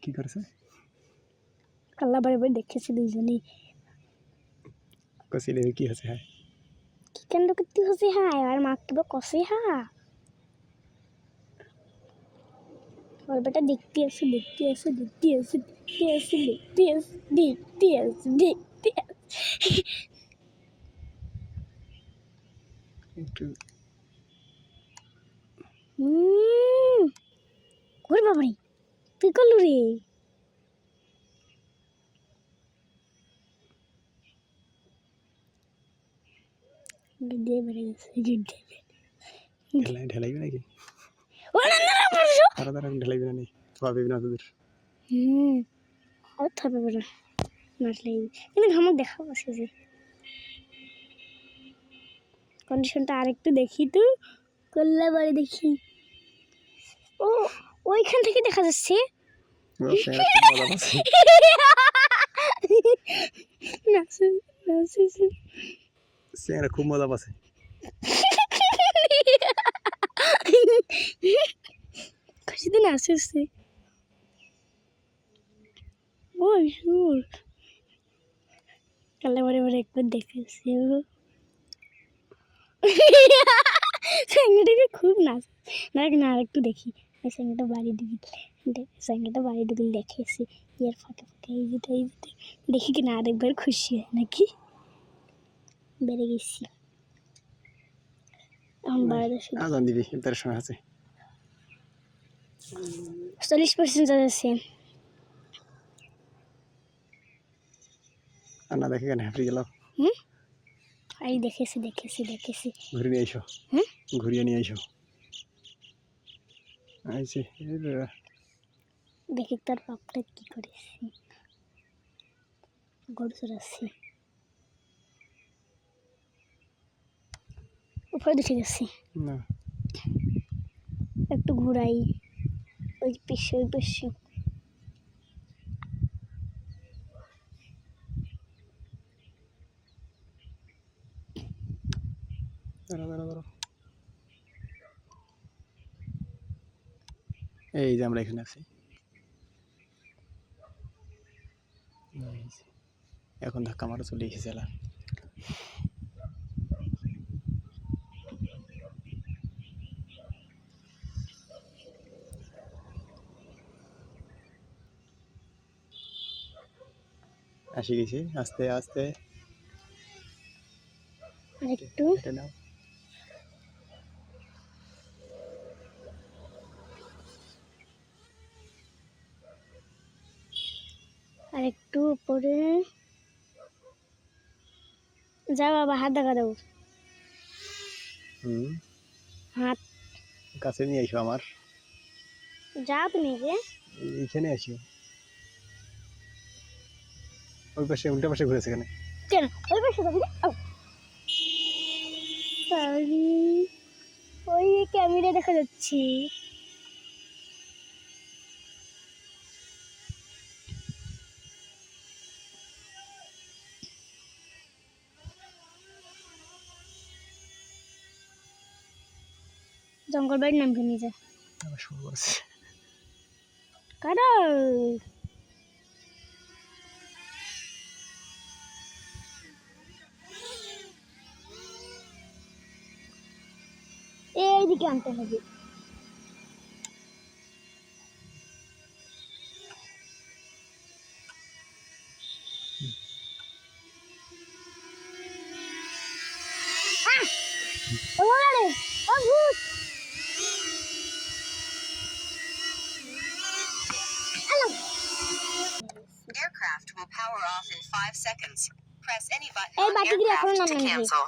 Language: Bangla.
কি করেছে? কাল্লা বারে বারে দেখেছি দুইজনেই। কসি দেখে কি হচ্ছে? হ্যাঁ কি কাণ্ড করতে হচ্ছে? হ্যাঁ আর মা কিবা কষে হ্যাঁ ওর বেটা দেখতে আসে দেখতে আসে দেখতে আসে দেখতে আসে দেখতে আসে দেখতে আসে দেখতে আসে। একটু ওরে বাবারে তুই করলু রে? দিয়ে বেড়ে গেছে ঢেলাইবি নাকি? ও না না না বলছো তারা ঢেলাইবি না নি ভাবি না তোদের। আর থাকবে বেটা মারলে কিন্তু ঘামক দেখাও আছে যে কন্ডিশনটা আরেকটু দেখি তো করলে বাড়ি দেখি। ও ওইখান থেকে দেখা যাচ্ছে। খুব মজা পাচ্ছে। খুশিতে নাচছে। ওই সুর কালে বারে বারে একবার দেখেছি স্যাংটাকে খুব নাচ না আরেকটু দেখি। ওই স্যাংটা বাড়ি ঢুকি স্যাংটা বাড়ি ঢুকি দেখেছি এর ফাঁকে ফাঁকে এই যেতে দেখি কি না আরেকবার খুশি হয় নাকি বেড়ে গেছি। এখন বাড়ি আজান দিবি ইফতারের সময় আছে 40% যাচ্ছে। আর না দেখে কেন হাঁপিয়ে গেল? এই দেখেছি ঘুরে নিয়ে আইসো। ঘুরিয়ে নিয়ে আইসো। আইছে দেখি তার পাপটা কি করেছি গরু চড়াচ্ছি উপরে দেখে গেছি না একটু ঘুরাই ওই পেশে দাঁড়া এই যে আমরা এখানে আছি। এখন ধাক্কা মারা চলে এসেছে এলা। আসি গেছি আস্তে আস্তে একটু নাও। আর একটু উপরে যা বাবা হাত দেখা দেবো হাত কাছে নিয়ে আইসো আমার। যাও তুমি যে এইখানে আসিও। ওই পাশে উল্টা পাশে ঘুরেছে কেন? কেন ওই পাশে যাবি সরি ওই ক্যামেরা দেখা যাচ্ছে। জঙ্গল বাড়ির নাম কিনে যায় কারো এইদিকে আনতে হবে। Aircraft will power off in 5 seconds. Press any button এই on বাটিগুলো এখন aircraft to নামানো cancel.